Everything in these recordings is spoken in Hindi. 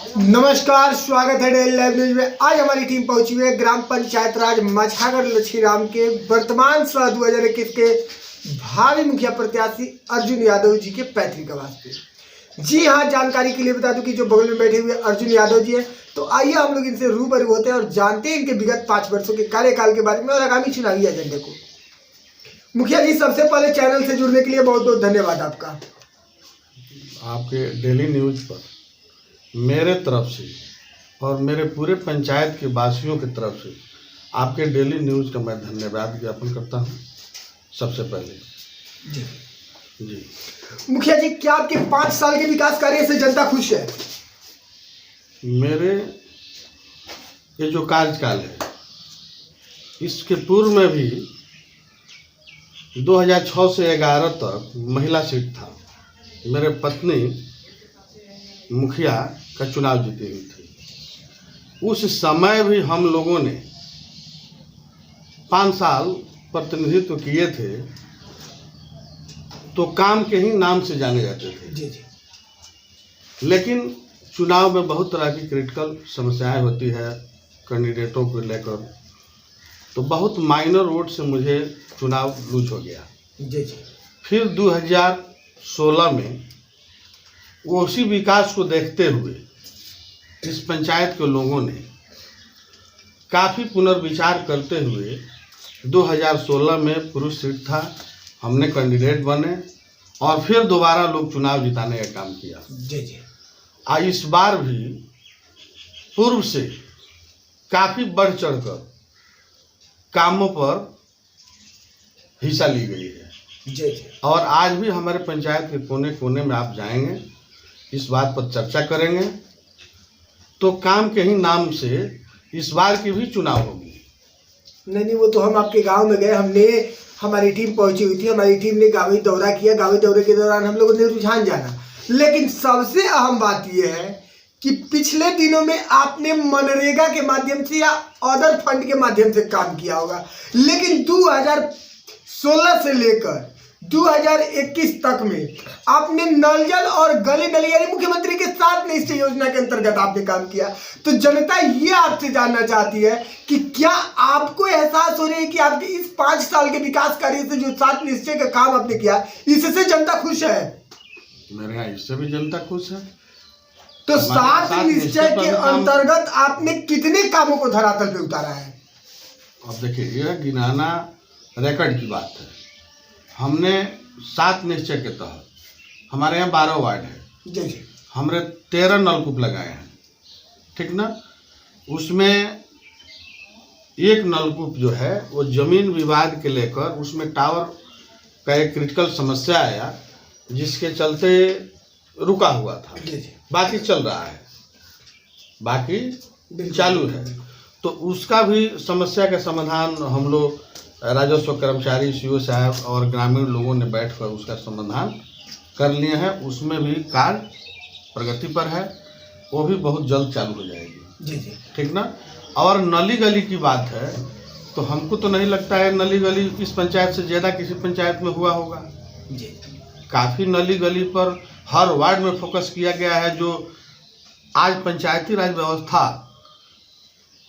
नमस्कार, स्वागत है डेली लाइव न्यूज में। आज हमारी टीम पहुंची हुई है ग्राम पंचायत राज मछागढ़ लक्ष्मीराम के वर्तमान सह 2021 के भावी मुखिया प्रत्याशी अर्जुन यादव जी के पैतृक आवास पे। जी हाँ, जानकारी के लिए बता दूं कि जो बगल में बैठे हुए अर्जुन यादव जी हैं, तो आइए हम लोग इनसे रूबरू होते हैं और जानते हैं इनके विगत 5 वर्षों के कार्यकाल के बारे में और आगामी चुनावी एजेंडे को। मुखिया जी, सबसे पहले चैनल से जुड़ने के लिए बहुत बहुत धन्यवाद आपका। आपके डेली न्यूज पर मेरे तरफ से और मेरे पूरे पंचायत के वासियों की तरफ से आपके डेली न्यूज का मैं धन्यवाद ज्ञापन करता हूं। सबसे पहले जी मुखिया जी, क्या आपके 5 साल के विकास कार्य से जनता खुश है? मेरे ये जो कार्यकाल है, इसके पूर्व में भी 2006 से 2011 तक महिला सीट था। मेरे पत्नी मुखिया का चुनाव जीती हुई थी। उस समय भी हम लोगों ने 5 साल प्रतिनिधित्व किए थे, तो काम के ही नाम से जाने जाते थे। जी जी। लेकिन चुनाव में बहुत तरह की क्रिटिकल समस्याएं होती है कैंडिडेटों को लेकर, तो बहुत माइनर वोट से मुझे चुनाव लूज हो गया। जी जी। फिर 2016 में उसी विकास को देखते हुए इस पंचायत के लोगों ने काफ़ी पुनर्विचार करते हुए 2016 में पुरुष सीट था, हमने कैंडिडेट बने और फिर दोबारा लोग चुनाव जिताने का काम किया। जी जी। इस बार भी पूर्व से काफ़ी बढ़ चढ़कर कामों पर हिस्सा ली गई है। जी जी। और आज भी हमारे पंचायत के कोने कोने में आप जाएंगे, इस बात पर चर्चा करेंगे, तो काम के ही नाम से इस बार की भी चुनाव होगी। नहीं, वो तो हम आपके गांव में गए, हमारी टीम पहुंची हुई थी, हमारी टीम ने गांवी दौरा किया। गांवी दौरे के दौरान हम लोगों ने रुझान जाना, लेकिन सबसे अहम बात यह है कि पिछले दिनों में आपने मनरेगा के माध्यम से या अदर फंड के माध्यम से काम किया होगा, लेकिन 2016 से लेकर 2021 तक में आपने नल जल और गली नली यानी मुख्यमंत्री के 7 निश्चय योजना के अंतर्गत आपने काम किया। तो जनता ये आपसे जानना चाहती है कि क्या आपको एहसास हो रहा है कि आपके इस 5 साल के विकास कार्य से जो 7 निश्चय का काम आपने किया, इससे जनता खुश है? मेरे यहाँ इससे भी जनता खुश है। तो 7 निश्चय के अंतर्गत आपने कितने कामों को धरातल पे उतारा है? अब देखिए, यह गिनाना रिकॉर्ड की बात है। हमने 7 निश्चय के तहत, हमारे यहाँ 12 वार्ड है जी जी, हमने 13 नलकूप लगाए हैं, ठीक ना। उसमें एक नलकूप जो है वो जमीन विवाद के लेकर उसमें टावर का एक क्रिटिकल समस्या आया, जिसके चलते रुका हुआ था। जी जी। बाकी चल रहा है, बाकी चालू है। तो उसका भी समस्या का समाधान हम लोग राजस्व कर्मचारी, सीओ साहब और ग्रामीण लोगों ने बैठकर उसका समाधान कर लिए हैं। उसमें भी कार्य प्रगति पर है, वो भी बहुत जल्द चालू हो जाएगी। जी जी, ठीक ना। और नली गली की बात है, तो हमको तो नहीं लगता है नली गली इस पंचायत से ज़्यादा किसी पंचायत में हुआ होगा। जी, काफ़ी नली गली पर हर वार्ड में फोकस किया गया है। जो आज पंचायती राज व्यवस्था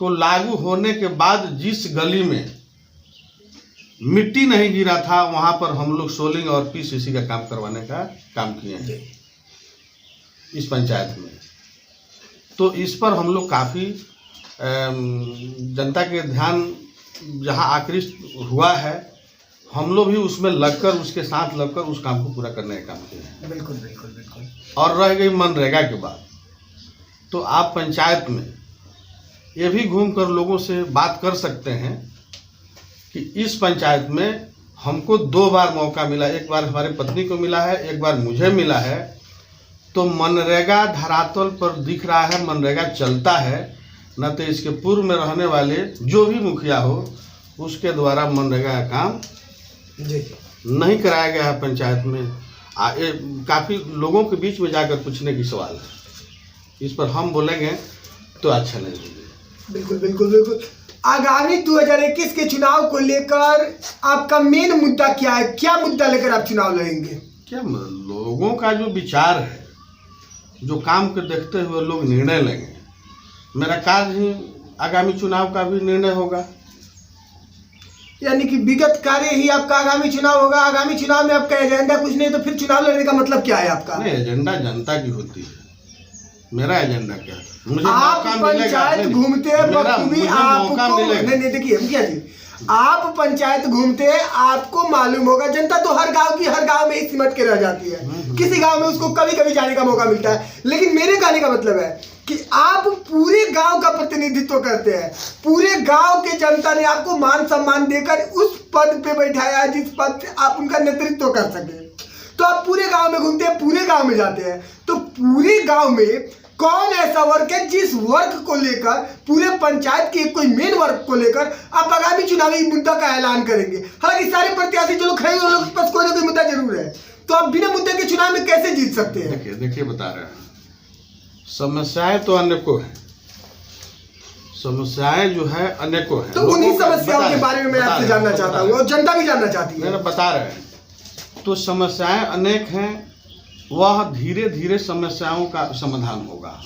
को लागू होने के बाद जिस गली में मिट्टी नहीं गिरा था, वहां पर हम लोग सोलिंग और पीसीसी का काम करवाने का काम किए हैं इस पंचायत में। तो इस पर हम लोग काफ़ी जनता के ध्यान जहां आकृष्ट हुआ है, हम लोग भी उसमें लगकर, उसके साथ लगकर उस काम को पूरा करने का काम किए हैं। बिल्कुल बिल्कुल बिल्कुल। और रह गई मनरेगा की बात, तो आप पंचायत में ये भी घूम कर लोगों से बात कर सकते हैं कि इस पंचायत में हमको 2 बार मौका मिला। एक बार हमारे पत्नी को मिला है, एक बार मुझे मिला है। तो मनरेगा धरातल पर दिख रहा है, मनरेगा चलता है। न तो इसके पूर्व में रहने वाले जो भी मुखिया हो, उसके द्वारा मनरेगा का काम नहीं कराया गया है पंचायत में। काफ़ी लोगों के बीच में जाकर पूछने की सवाल है, इस पर हम बोलेंगे तो अच्छा नहीं लगेगा। बिल्कुल बिल्कुल बिल्कुल। आगामी 2021 के चुनाव को लेकर आपका मेन मुद्दा क्या है? क्या मुद्दा लेकर आप चुनाव लड़ेंगे? क्या लोगों का जो विचार है, जो काम को देखते हुए लोग निर्णय लेंगे। मेरा कार्य ही आगामी चुनाव का भी निर्णय होगा। यानी कि विगत कार्य ही आपका आगामी चुनाव होगा। आगामी चुनाव में आपका एजेंडा कुछ नहीं तो फिर चुनाव लड़ने का मतलब क्या है आपका? नहीं, एजेंडा जनता की होती है। मेरा एजेंडा क्या है? मुझे आप मौका मिलेगा। पंचायत घूमते बखूबी आपको नहीं देखिए मुखिया जी, आप पंचायत घूमते आपको मालूम होगा जनता तो हर गांव में ही सिमट के रह जाती है। किसी गांव में उसको कभी कभी जाने का मौका मिलता है। लेकिन मेरे कहने का मतलब है कि आप पूरे गांव का प्रतिनिधित्व करते हैं। पूरे गांव के जनता ने आपको मान सम्मान देकर उस पद पे बैठाया है जिस पद पे आप उनका नेतृत्व कर सके। तो आप पूरे गांव में घूमते हैं, पूरे गांव में जाते हैं, तो पूरे गांव में कौन ऐसा वर्ग है जिस वर्ग को लेकर, पूरे पंचायत के कोई मेन वर्ग को लेकर आप आगामी चुनावी मुद्दा का ऐलान करेंगे? हालांकि सारे प्रत्याशी जो लोग खड़े हैं उन लोग के पास कोई ना कोई मुद्दा जरूर है, तो आप बिना मुद्दे के चुनाव में कैसे जीत सकते हैं? देखिए बता रहे हैं, समस्याएं तो अनेकों हैं, समस्याएं जो है अनेकों हैं। तो उन्हीं समस्याओं के बारे में मैं आपसे जानना चाहता हूँ और जनता भी जानना चाहती है। बता रहे हैं, तो समस्याएं अनेक हैं, वह धीरे धीरे समस्याओं का समाधान होगा।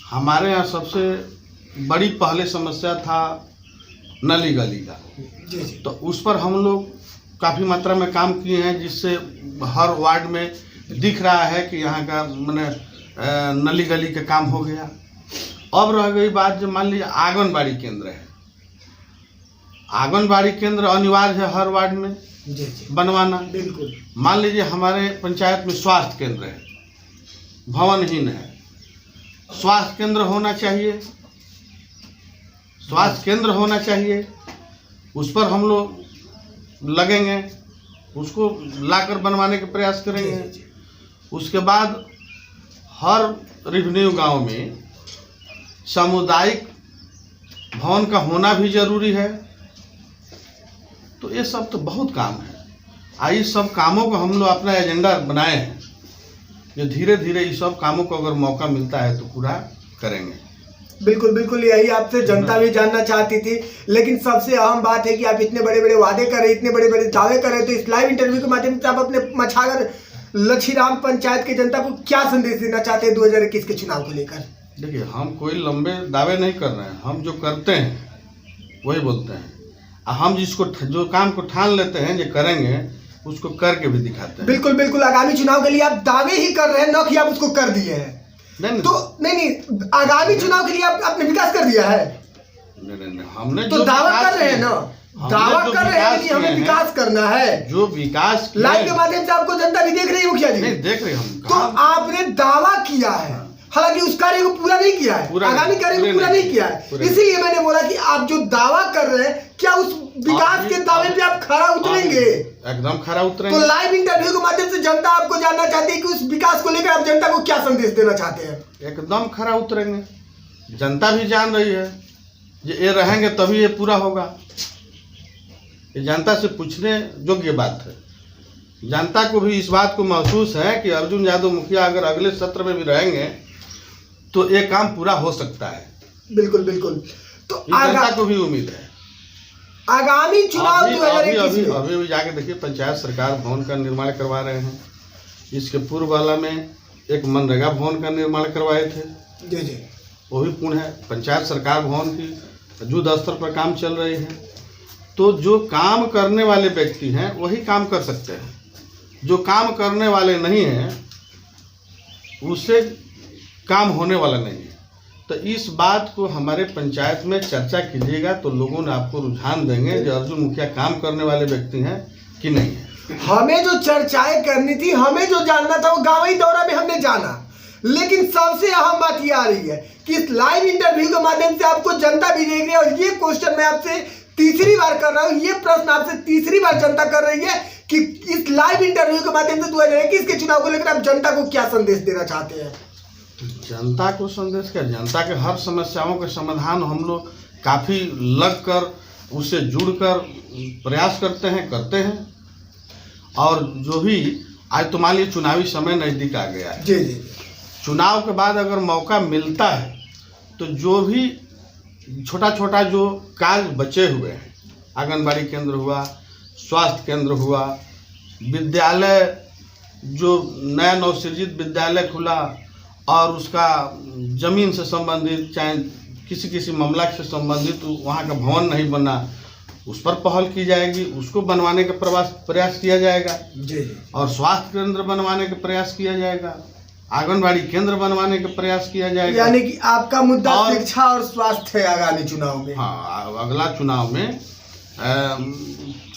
हमारे यहाँ सबसे बड़ी पहले समस्या था नली गली का, तो उस पर हम लोग काफ़ी मात्रा में काम किए हैं, जिससे हर वार्ड में दिख रहा है कि यहाँ का मैंने नली गली का काम हो गया। अब रह गई बात, जो मान लीजिए आंगनबाड़ी केंद्र है, आंगनबाड़ी केंद्र अनिवार्य है हर वार्ड में बनवाना। बिल्कुल। मान लीजिए हमारे पंचायत में स्वास्थ्य केंद्र है, भवनहीन है, स्वास्थ्य केंद्र होना चाहिए, स्वास्थ्य केंद्र होना चाहिए। उस पर हम लोग लगेंगे, उसको लाकर बनवाने के प्रयास करेंगे। उसके बाद हर रेवेन्यू गांव में सामुदायिक भवन का होना भी जरूरी है। तो ये सब तो बहुत काम है। इस सब कामों को हम लोग अपना एजेंडा बनाए हैं, जो धीरे धीरे इस सब कामों को अगर मौका मिलता है तो पूरा करेंगे। बिल्कुल बिल्कुल, यही आपसे जनता भी जानना चाहती थी। लेकिन सबसे अहम बात है कि आप इतने बड़े बड़े वादे कर रहे, इतने बड़े बड़े दावे कर रहे, तो इस लाइव इंटरव्यू के माध्यम से आप अपने मछागर लछीराम पंचायत के जनता को क्या संदेश देना चाहते हैं 2021 के चुनाव को लेकर? देखिए, हम कोई लंबे दावे नहीं कर रहे हैं, हम जो करते हैं वही बोलते हैं। हम जिसको जो काम को ठान लेते हैं जो करेंगे, उसको करके भी दिखाते हैं। बिल्कुल बिल्कुल, आगामी चुनाव के लिए आप दावे ही कर रहे हैं, न कि आप उसको कर दिए हैं। नहीं तो नहीं, आगामी चुनाव के लिए आपने विकास कर दिया है। नहीं, हमने तो दावा कर रहे हैं ना, दावा कर रहे हैं कि हमें विकास करना है। जो विकास लाइव के माध्यम से आपको जनता भी देख रही है मुखिया जी। नहीं देख रहे हम, तो आपने दावा किया है, हालांकि उस कार्य को पूरा नहीं किया है, आगामी कार्य को पूरा नहीं किया है। इसीलिए मैंने बोला कि आप जो दावा कर रहे हैं, क्या उस विकास के दावे पे आप खरा उतरेंगे? एकदम खरा उतरेंगे। तो लाइव इंटरव्यू के माध्यम से जनता आपको जानना चाहती है कि उस विकास को लेकर आप जनता को क्या संदेश देना चाहते हैं? एकदम खरा उतरेंगे। जनता भी जान रही है, ये रहेंगे तभी ये पूरा होगा। ये जनता से पूछने योग्य बात है। जनता को भी इस बात को महसूस है कि अर्जुन यादव मुखिया अगर अगले सत्र में भी रहेंगे तो ये काम पूरा हो सकता है। बिल्कुल बिल्कुल। तो जनता को भी उम्मीद है। आगामी चुनाव 2021 में अभी जाके देखिए, पंचायत सरकार भवन का निर्माण करवा रहे हैं। इसके पूर्व वाला में एक मनरेगा भवन का निर्माण करवाए थे, जी जी, वो भी पूर्ण है। पंचायत सरकार भवन की युद्ध स्तर पर काम चल रही है। तो जो काम करने वाले व्यक्ति हैं वही काम कर सकते हैं, जो काम करने वाले नहीं हैं उससे काम होने वाला नहीं है। तो इस बात को हमारे पंचायत में चर्चा कीजिएगा तो लोगों ने आपको रुझान देंगे कि अर्जुन मुखिया काम करने वाले व्यक्ति हैं कि नहीं है। हमें जो चर्चाएं करनी थी, हमें जो जानना था, वो गांवी दौरा में हमने जाना। लेकिन सबसे अहम बात ये आ रही है कि इस लाइव इंटरव्यू के माध्यम से आपको जनता भी देख रही है। और ये क्वेश्चन मैं आपसे तीसरी बार कर रहा हूँ, ये प्रश्न आपसे तीसरी बार जनता कर रही है कि इस लाइव इंटरव्यू के माध्यम से 2021 के चुनाव को लेकर आप जनता को क्या संदेश देना चाहते हैं? जनता को संदेश क्या, जनता के हर समस्याओं के समाधान हम लोग काफ़ी लग कर उससे जुड़कर प्रयास करते हैं। और जो भी आज तो मान लीजिए चुनावी समय नज़दीक आ गया है, जी जी, चुनाव के बाद अगर मौका मिलता है तो जो भी छोटा छोटा जो कार्य बचे हुए हैं, आंगनबाड़ी केंद्र हुआ, स्वास्थ्य केंद्र हुआ, विद्यालय जो नया नवसृजित विद्यालय खुला, और उसका जमीन से संबंधित चाहे किसी किसी मामला से संबंधित वहाँ का भवन नहीं बना, उस पर पहल की जाएगी, उसको बनवाने का प्रयास किया जाएगा जी। और स्वास्थ्य केंद्र बनवाने का प्रयास किया जाएगा, आंगनबाड़ी केंद्र बनवाने का प्रयास किया जाएगा। यानी कि आपका मुद्दा शिक्षा और स्वास्थ्य है आगामी चुनाव में। हाँ, अगला चुनाव में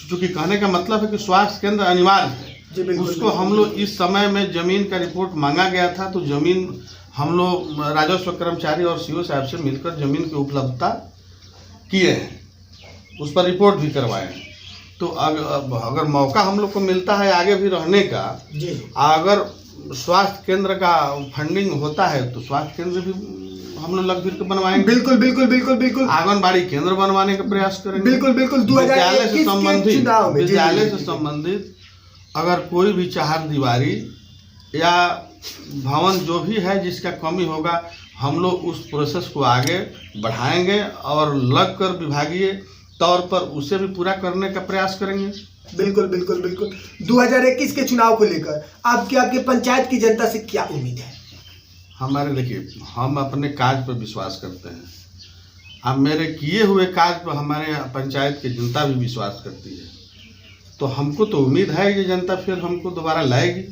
चूँकि कहने का मतलब है कि स्वास्थ्य केंद्र अनिवार्य है। उसको हम लोग इस समय में जमीन का रिपोर्ट मांगा गया था, तो जमीन हम लोग राजस्व कर्मचारी और सीओ साहब से मिलकर जमीन की उपलब्धता किए हैं, उस पर रिपोर्ट भी करवाए हैं। तो अगर मौका हम लोग को मिलता है आगे भी रहने का, अगर स्वास्थ्य केंद्र का फंडिंग होता है तो स्वास्थ्य केंद्र भी हम लोग लग के बनवाएंगे। बिल्कुल बिल्कुल बिल्कुल बिल्कुल। आंगनबाड़ी केंद्र बनवाने का प्रयास करेंगे। बिल्कुल बिल्कुल। विद्यालय से संबंधित अगर कोई भी चार दीवारी या भवन जो भी है जिसका कमी होगा, हम लोग उस प्रोसेस को आगे बढ़ाएंगे और लगकर विभागीय तौर पर उसे भी पूरा करने का प्रयास करेंगे। बिल्कुल बिल्कुल बिल्कुल। 2021 के चुनाव को लेकर आपके पंचायत की जनता से क्या उम्मीद है? हमारे देखिए, हम अपने कार्य पर विश्वास करते हैं। अब मेरे किए हुए कार्य पर हमारे पंचायत की जनता भी विश्वास करती है, तो हमको तो उम्मीद है कि जनता फिर हमको दोबारा लाएगी।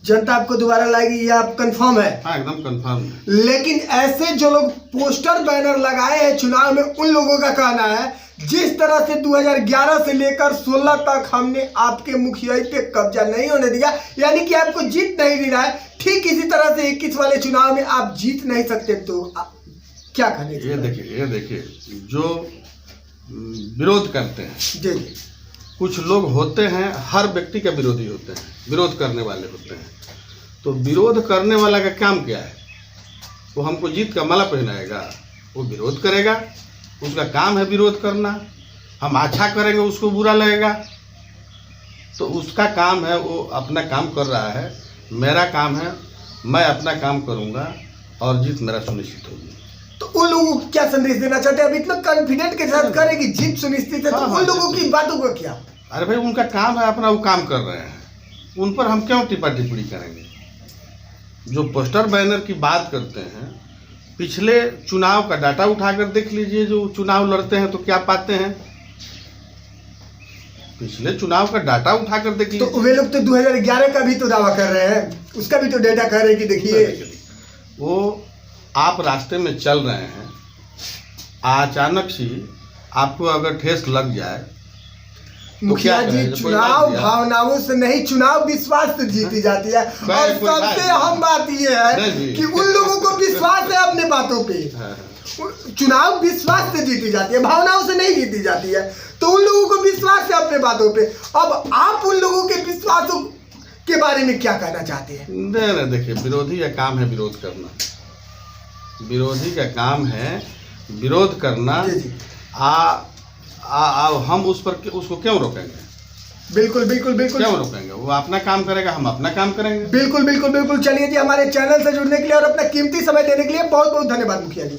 जनता आपको दोबारा लाएगी, ये आप कंफर्म है? हाँ, एकदम कंफर्म है। लेकिन ऐसे जो लोग पोस्टर बैनर लगाए हैं चुनाव में, उन लोगों का कहना है जिस तरह से 2011 से लेकर 16 तक हमने आपके मुखिया पे कब्जा नहीं होने दिया, यानी कि आपको जीत नहीं दी रहा है, ठीक इसी तरह से 21 वाले चुनाव में आप जीत नहीं सकते, तो क्या कहने? ये देखिए जो विरोध करते हैं जी, कुछ लोग होते हैं, हर व्यक्ति का विरोधी होते हैं, विरोध करने वाले होते हैं। तो विरोध करने वाला का काम क्या है? वो हमको जीत का माला पहनाएगा, वो विरोध करेगा, उसका काम है विरोध करना। हम अच्छा करेंगे उसको बुरा लगेगा, तो उसका काम है, वो अपना काम कर रहा है। मेरा काम है, मैं अपना काम करूंगा और जीत मेरा सुनिश्चित होगी। तो उन लोगों को क्या संदेश देना चाहते हैं? अब इतना कॉन्फिडेंट के साथ करेगी जीत सुनिश्चित है, तो उन लोगों की बातों का क्या? अरे भाई, उनका काम है, अपना वो काम कर रहे हैं, उन पर हम क्यों टिप्पा टिप्पणी करेंगे? जो पोस्टर बैनर की बात करते हैं, पिछले चुनाव का डाटा उठाकर देख लीजिए। जो चुनाव लड़ते हैं तो क्या पाते हैं, पिछले चुनाव का डाटा उठाकर देख लीजिए। तो वे लोग तो 2011 का भी तो दावा कर रहे हैं, उसका भी तो डेटा कह रहे हैं कि देखिए। वो आप रास्ते में चल रहे हैं, अचानक से आपको अगर ठेस लग जाए, मुखिया जी, चुनाव भावनाओं से नहीं, चुनाव विश्वास से जीती जाती है। और सबसे अहम बात यह है कि उन लोगों को विश्वास है अपने बातों पे। चुनाव विश्वास से जीती जाती है, भावनाओं से नहीं जीती जाती है। तो उन लोगों को विश्वास है अपने बातों पे। अब आप उन लोगों के विश्वासों के बारे में क्या कहना चाहते हैं? नहीं, देखिए, विरोधी का काम है विरोध करना, विरोधी का काम है विरोध करना। हम उसको क्यों रोकेंगे? बिल्कुल बिल्कुल बिल्कुल। क्यों रोकेंगे? वो अपना काम करेगा, हम अपना काम करेंगे। बिल्कुल बिल्कुल बिल्कुल। चलिए जी, हमारे चैनल से जुड़ने के लिए और अपना कीमती समय देने के लिए बहुत बहुत धन्यवाद मुखिया जी।